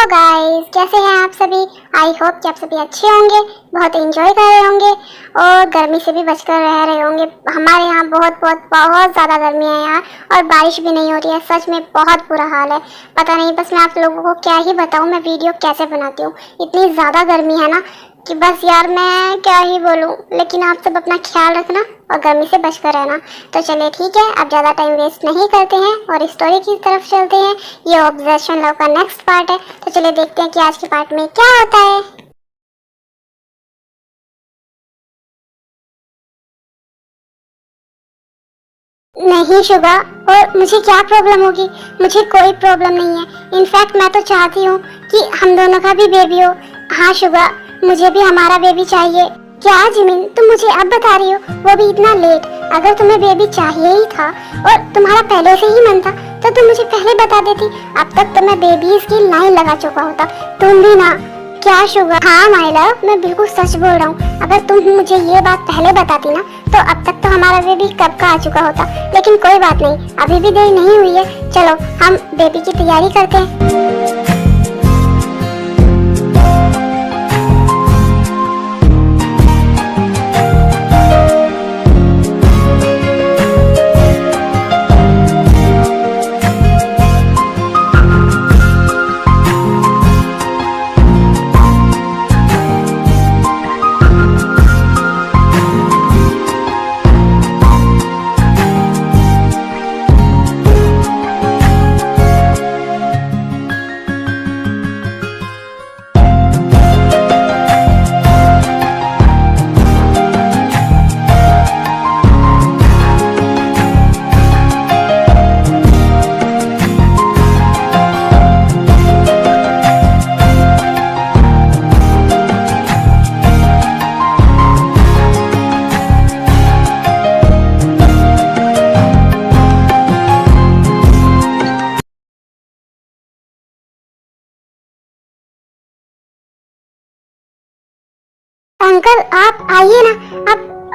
Hello guys, कैसे हैं आप सभी। आई होप कि आप सभी अच्छे होंगे, बहुत एंजॉय कर रहे होंगे और गर्मी से भी बचकर रह रहे होंगे। हमारे यहाँ बहुत ज़्यादा गर्मी है यार, और बारिश भी नहीं हो रही है। सच में बहुत बुरा हाल है। पता नहीं, बस मैं आप लोगों को क्या ही बताऊँ, मैं वीडियो कैसे बनाती हूँ। इतनी ज़्यादा गर्मी है ना कि बस यार मैं क्या ही बोलूँ। लेकिन आप सब अपना ख्याल रखना और गर्मी से बचकर रहना। तो चलिए ठीक है, अब ज़्यादा टाइम वेस्ट नहीं करते हैं और स्टोरी की तरफ चलते हैं। ये ऑब्सेशन लव का नेक्स्ट पार्ट है, तो चलिए देखते हैं कि आज के पार्ट में क्या होता है। नहीं शुगा, और मुझे क्या प्रॉब्लम होगी। मुझे कोई प्रॉब्लम नहीं है। इनफैक्ट मैं तो चाहती हूँ कि हम दोनों का भी बेबी हो। हाँ शुगा, मुझे भी हमारा बेबी चाहिए। क्या जिमिन, तुम मुझे अब बता रही हो, वो भी इतना लेट। अगर तुम्हें बेबी चाहिए ही था और तुम्हारा पहले से ही मन था तो तुम मुझे पहले बता देती। अब तक तो मैं बेबीज की लाइन लगा चुका होता। तुम भी ना। क्या शुगर? हाँ माय लव, मैं बिल्कुल सच बोल रहा हूँ। अगर तुम मुझे ये बात पहले बताती ना तो अब तक तो हमारा बेबी कब का आ चुका होता। लेकिन कोई बात नहीं, अभी भी देर नहीं हुई है। चलो हम बेबी की तैयारी करते हैं। अंकल आप आइए ना।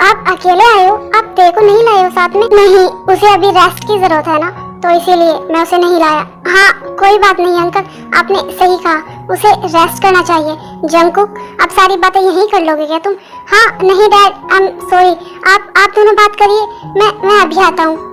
आप अकेले आए हो? आप तेरे को नहीं लाए हो साथ में? नहीं, उसे अभी रेस्ट की जरूरत है ना, तो इसीलिए मैं उसे नहीं लाया। हाँ कोई बात नहीं अंकल, आपने सही कहा, उसे रेस्ट करना चाहिए। जंगकुक, अब सारी बातें यहीं कर लोगे क्या तुम? हाँ नहीं डैड, आई एम सॉरी। आप दोनों बात करिए, मैं अभी आता हूँ।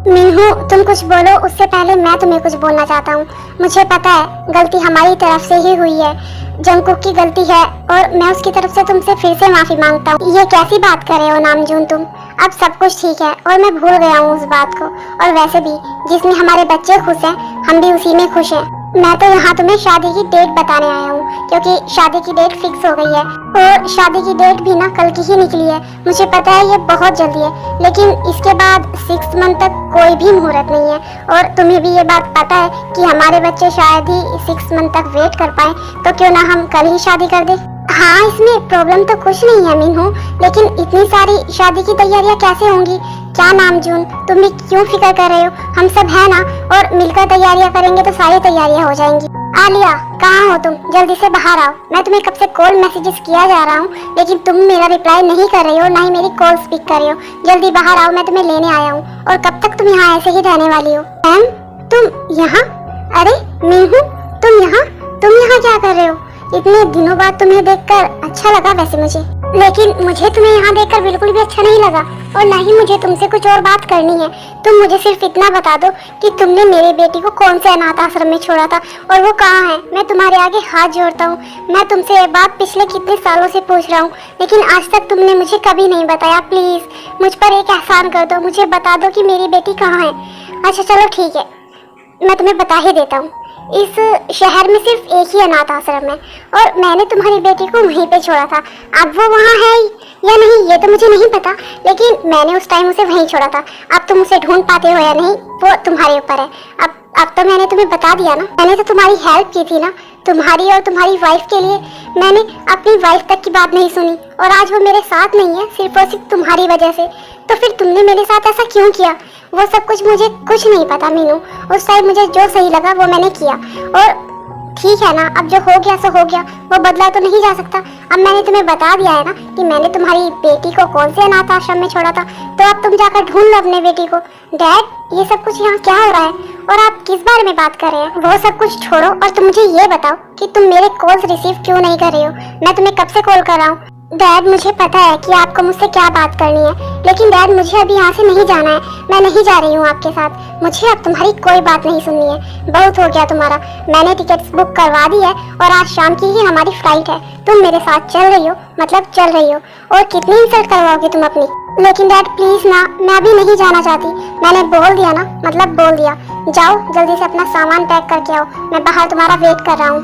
मीनू, तुम कुछ बोलो उससे पहले मैं तुम्हें कुछ बोलना चाहता हूँ। मुझे पता है गलती हमारी तरफ से ही हुई है, जंगकुक की गलती है, और मैं उसकी तरफ से तुमसे फिर से माफी मांगता हूँ। ये कैसी बात कर रहे हो नामजून तुम? अब सब कुछ ठीक है और मैं भूल गया हूँ उस बात को। और वैसे भी जिसमें हमारे बच्चे खुश हैं, हम भी उसी में खुश हैं। मैं तो यहाँ तुम्हें शादी की डेट बताने आया हूँ, क्योंकि शादी की डेट फिक्स हो गई है और शादी की डेट भी ना कल की ही निकली है। मुझे पता है ये बहुत जल्दी है, लेकिन इसके बाद 6 मंथ तक कोई भी मुहूर्त नहीं है। और तुम्हें भी ये बात पता है कि हमारे बच्चे शायद ही 6 मंथ तक वेट कर पाए, तो क्यों ना हम कल ही शादी कर दे। हाँ इसमें प्रॉब्लम तो कुछ नहीं है मीनू, लेकिन इतनी सारी शादी की तैयारियां कैसे होंगी? क्या नामजून, तुम भी क्यों फिक्र कर रहे हो? हम सब है ना, और मिलकर तैयारियां करेंगे तो सारी तैयारियां हो जाएंगी। आलिया, कहाँ हो तुम? जल्दी से बाहर आओ। मैं तुम्हें कब से कॉल मैसेजेस किया जा रहा हूँ, लेकिन तुम मेरा रिप्लाई नहीं कर रही हो, ना ही मेरी कॉल पिक कर रही हो। जल्दी बाहर आओ, मैं तुम्हें लेने आया हूँ। और कब तक तुम यहाँ ऐसे ही रहने वाली हो? मैम तुम यहाँ? अरे मीनू, तुम यहाँ क्या कर रहे हो? इतने दिनों बाद तुम्हें देखकर अच्छा लगा वैसे मुझे, लेकिन मुझे तुम्हें यहाँ देखकर बिल्कुल भी अच्छा नहीं लगा, और ना ही मुझे तुमसे कुछ और बात करनी है। तुम मुझे सिर्फ इतना बता दो कि तुमने मेरी बेटी को कौन से अनाथ आश्रम में छोड़ा था और वो कहाँ है। मैं तुम्हारे आगे हाथ जोड़ता हूँ, मैं तुमसे ये बात पिछले कितने सालों से पूछ रहा हूँ, लेकिन आज तक तुमने मुझे कभी नहीं बताया। प्लीज मुझ पर एक एहसान कर दो, मुझे बता दो कि मेरी बेटी कहाँ है। अच्छा चलो ठीक है, मैं तुम्हें बता ही देता हूँ। इस शहर में सिर्फ एक ही अनाथ आश्रम है, और मैंने तुम्हारी बेटी को वहीं पे छोड़ा था। अब वो वहाँ है या नहीं ये तो मुझे नहीं पता, लेकिन मैंने उस टाइम उसे वहीं छोड़ा था। अब तुम उसे ढूंढ पाते हो या नहीं वो तुम्हारे ऊपर है। अब तो मैंने तुम्हें बता दिया ना, मैंने तो तुम्हारी हेल्प की थी ना, तुम्हारी और तुम्हारी वाइफ के लिए। मैंने अपनी वाइफ तक की बात नहीं सुनी, और आज वो मेरे साथ नहीं है सिर्फ और सिर्फ तुम्हारी वजह से। तो फिर तुमने मेरे साथ ऐसा क्यों किया? वो सब कुछ मुझे कुछ नहीं पता मीनू। उस टाइम मुझे जो सही लगा वो मैंने किया, और ठीक है ना, अब जो हो गया सो हो गया, वो बदला तो नहीं जा सकता। अब मैंने तुम्हें बता दिया है ना कि मैंने तुम्हारी बेटी को कौन से अनाथ आश्रम में छोड़ा था, तो अब तुम जाकर ढूंढ लो अपने बेटी को। डैड, ये सब कुछ यहाँ क्या हो रहा है और आप किस बारे में बात कर रहे हैं? वो सब कुछ छोड़ो और तुम मुझे ये बताओ कि तुम मेरे कॉल्स रिसीव क्यों नहीं कर रहे हो? मैं तुम्हें कब से कॉल कर रहा हूँ। डैड, मुझे पता है कि आपको मुझसे क्या बात करनी है, लेकिन डैड मुझे अभी यहाँ से नहीं जाना है। मैं नहीं जा रही हूँ आपके साथ। मुझे अब तुम्हारी कोई बात नहीं सुननी है। बहुत हो गया तुम्हारा। मैंने टिकट्स बुक करवा दी है और आज शाम की ही हमारी फ्लाइट है। तुम मेरे साथ चल रही हो मतलब चल रही हो, और कितनी इंसल्ट करवाओगे तुम अपनी? लेकिन डैड प्लीज ना, मैं अभी नहीं जाना चाहती। मैंने बोल दिया ना, मतलब बोल दिया। जाओ जल्दी से अपना सामान पैक करके आओ, मैं बाहर तुम्हारा वेट कर रहा हूँ।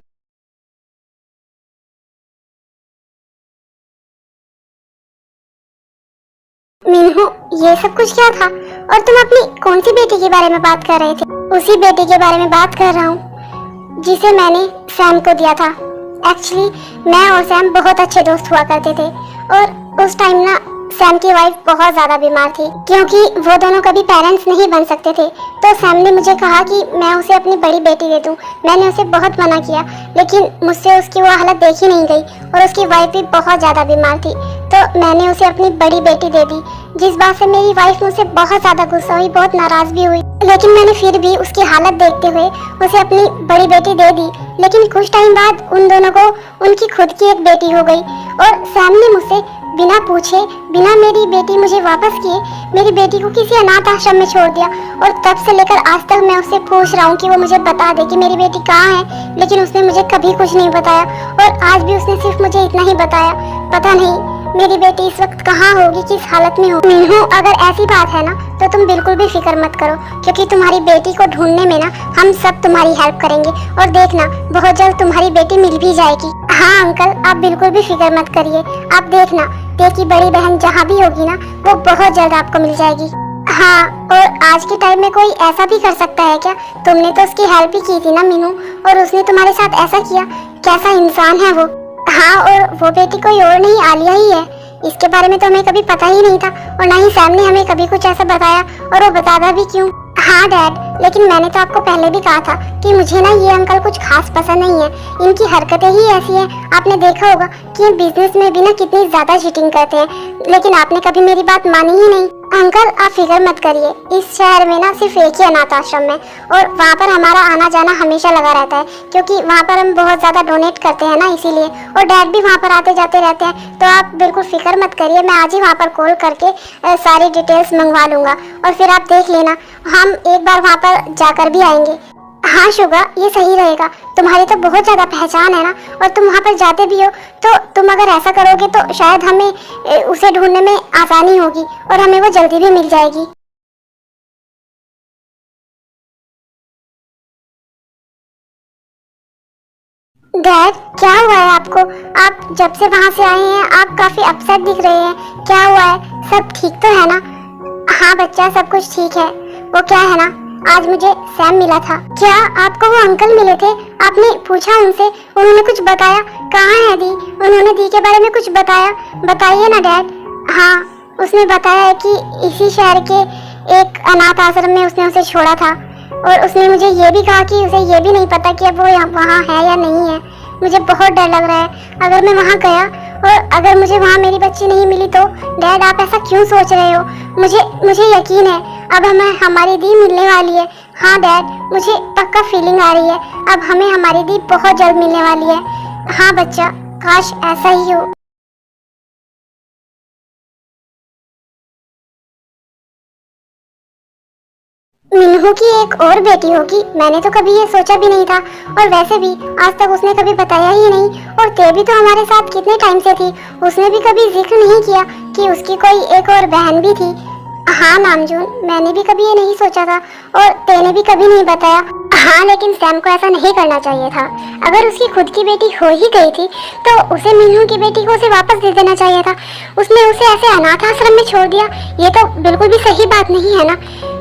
मीनू, ये सब कुछ क्या था? और तुम अपनी कौन सी बेटी के बारे में बात कर रहे थे? उसी बेटी के बारे में बात कर रहा हूँ जिसे मैंने सैम को दिया था। एक्चुअली मैं और सैम बहुत अच्छे दोस्त हुआ करते थे, और उस टाइम ना सैम की वाइफ बहुत ज्यादा बीमार थी, क्योंकि वो दोनों कभी पेरेंट्स नहीं बन सकते थे। तो सैम ने मुझे कहा कि मैं उसे अपनी बड़ी बेटी दे दूं। मैंने उसे बहुत मना किया, लेकिन मुझसे उसकी वो हालत देखी नहीं गई, और उसकी वाइफ भी बहुत ज्यादा बीमार थी। तो मैंने उसे अपनी बड़ी बेटी दे दी, जिस बात से मेरी वाइफ मुझसे बहुत ज्यादा गुस्सा हुई, बहुत नाराज भी हुई। लेकिन मैंने फिर भी उसकी हालत देखते हुए उसे अपनी बड़ी बेटी दे दी। लेकिन कुछ टाइम बाद उन दोनों को उनकी खुद की एक बेटी हो गई, और सैम ने मुझसे बिना पूछे, बिना मेरी बेटी मुझे वापस किए, मेरी बेटी को किसी अनाथ आश्रम में छोड़ दिया। और तब से लेकर आज तक मैं उससे पूछ रहा हूँ कि वो मुझे बता दे कि मेरी बेटी कहाँ है, लेकिन उसने मुझे कभी कुछ नहीं बताया। और आज भी उसने सिर्फ मुझे इतना ही बताया। पता नहीं मेरी बेटी इस वक्त कहाँ होगी, किस हालत में होगी। मीनू, अगर ऐसी बात है ना तो तुम बिल्कुल भी फिक्र मत करो, क्योंकि तुम्हारी बेटी को ढूंढने में ना हम सब तुम्हारी हेल्प करेंगे, और देखना बहुत जल्द तुम्हारी बेटी मिल भी जाएगी। हाँ अंकल, आप बिल्कुल भी फिक्र मत करिए। आप देखना ते की बड़ी बहन जहाँ भी होगी ना, वो बहुत जल्द आपको मिल जाएगी। हाँ, और आज के टाइम में कोई ऐसा भी कर सकता है क्या? तुमने तो उसकी हेल्प ही की थी ना मीनू, और उसने तुम्हारे साथ ऐसा किया। कैसा इंसान है वो। हाँ, और वो बेटी कोई और नहीं, आलिया ही है। इसके बारे में तो हमें कभी पता ही नहीं था, और ना ही सैम ने हमें कभी कुछ ऐसा बताया, और वो बताता भी क्यों। हाँ डैड, लेकिन मैंने तो आपको पहले भी कहा था कि मुझे ना ये अंकल कुछ खास पसंद नहीं है। इनकी हरकतें ही ऐसी हैं। आपने देखा होगा कि ये बिजनेस में भी ना कितनी ज्यादा चीटिंग करते हैं, लेकिन आपने कभी मेरी बात मानी ही नहीं। अंकल, आप फिक्र मत करिए। इस शहर में ना सिर्फ एक ही अनाथ आश्रम है, और वहाँ पर हमारा आना जाना हमेशा लगा रहता है, क्योंकि वहाँ पर हम बहुत ज्यादा डोनेट करते हैं ना, इसीलिए। और डैड भी वहाँ पर आते जाते रहते हैं, तो आप बिल्कुल फिक्र मत करिए। मैं आज ही वहाँ पर कॉल करके सारी डिटेल्स मंगवा लूंगा, और फिर आप देख लेना, हम एक बार वहाँ पर जाकर भी आएंगे। हाँ शुगा, ये सही रहेगा। तुम्हारी तो बहुत ज्यादा पहचान है ना, और तुम वहाँ पर जाते भी हो, तो तुम अगर ऐसा करोगे तो शायद हमें उसे ढूंढने में आसानी होगी, और हमें वो जल्दी भी मिल जाएगी। डैड, क्या हुआ है आपको? आप जब से वहाँ से आए हैं आप काफी अपसेट दिख रहे हैं। क्या हुआ है? सब ठीक तो है ना? हाँ बच्चा, सब कुछ ठीक है। वो क्या है ना, आज मुझे सैम मिला था। क्या आपको वो अंकल मिले थे? आपने पूछा उनसे, उन्होंने कुछ बताया? कहाँ है दी? उन्होंने दी के बारे में कुछ बताया? बताइए ना डैड। हाँ, उसने बताया है कि इसी शहर के एक अनाथ आश्रम में उसने उसे छोड़ा था, और उसने मुझे ये भी कहा कि उसे ये भी नहीं पता कि अब वो वहाँ है या नहीं है। मुझे बहुत डर लग रहा है, अगर मैं वहाँ गया और अगर मुझे वहाँ मेरी बच्ची नहीं मिली तो। डैड, आप ऐसा क्यों सोच रहे हो? मुझे मुझे यकीन है अब हमें हमारी दी मिलने वाली है। हाँ डैड, मुझे पक्का फीलिंग आ रही है, अब हमें हमारी दी बहुत जल्द मिलने वाली है। हाँ बच्चा, काश ऐसा ही हो। मिन्हू की एक और बेटी होगी, मैंने तो कभी ये सोचा भी नहीं था, और वैसे भी आज तक उसने कभी बताया ही नहीं। और ते भी तो हमारे साथ कितने टाइम से थी, उसने भी कभी जिक्र नहीं किया कि उसकी कोई एक और बहन भी थी। हाँ नामजून, मैंने भी कभी ये नहीं सोचा था, और तेने भी कभी नहीं बताया। हाँ, लेकिन सैम को ऐसा नहीं करना चाहिए था। अगर उसकी खुद की बेटी हो ही गई थी तो उसे मिन्हू की बेटी को उसे वापस दे देना चाहिए था। उसने उसे ऐसे अनाथ आश्रम में छोड़ दिया, ये तो बिल्कुल भी सही बात नहीं है ना।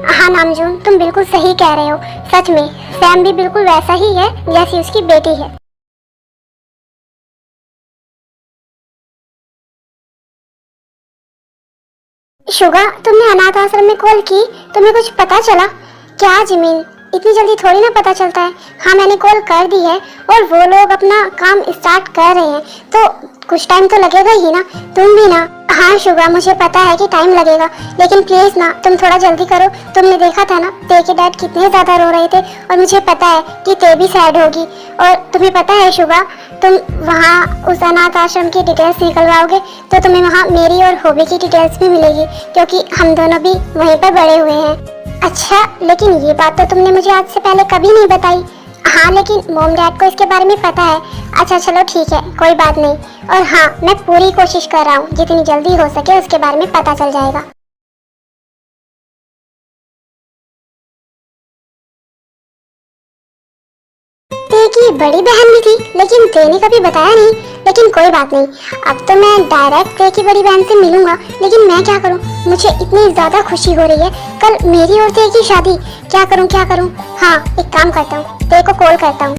हाँ नामजून, तुम बिल्कुल सही कह रहे हो। सच में सैम भी बिल्कुल वैसा ही है जैसी उसकी बेटी है। शुगा, तुमने अनाथ आश्रम में कॉल की, तुम्हें कुछ पता चला क्या? जिमीन, इतनी जल्दी थोड़ी ना पता चलता है। हाँ मैंने कॉल कर दी है और वो लोग अपना काम स्टार्ट कर रहे हैं, तो कुछ टाइम तो लगेगा ही ना। तुम भी ना। हाँ शुभा, मुझे पता है कि टाइम लगेगा, लेकिन प्लीज ना तुम थोड़ा जल्दी करो। तुमने देखा था ना ते के डैड कितने ज्यादा रो रहे थे, और मुझे पता है कि ते भी सैड होगी। और तुम्हें पता है शुभा, तुम वहाँ उस अनाथ आश्रम की डिटेल्स निकलवाओगे तो तुम्हें वहाँ मेरी और होबी की डिटेल्स भी मिलेगी, क्योंकि हम दोनों भी वहीं पर बड़े हुए हैं। अच्छा, लेकिन ये बात तो तुमने मुझे आज से पहले कभी नहीं बताई। हाँ लेकिन मॉम डैड को इसके बारे में पता है। अच्छा चलो ठीक है, कोई बात नहीं। और हाँ, मैं पूरी कोशिश कर रहा हूँ, जितनी जल्दी हो सके उसके बारे में पता चल जाएगा। ते की बड़ी बहन भी थी, लेकिन ते ने कभी बताया नहीं। लेकिन कोई बात नहीं, अब तो मैं डायरेक्ट ते की बड़ी बहन से मिलूंगा। लेकिन मैं क्या करूं, मुझे इतनी ज्यादा खुशी हो रही है। कल मेरी और ते की शादी। क्या करूं क्या करूं। हाँ एक काम करता हूँ, ते को कॉल करता हूँ।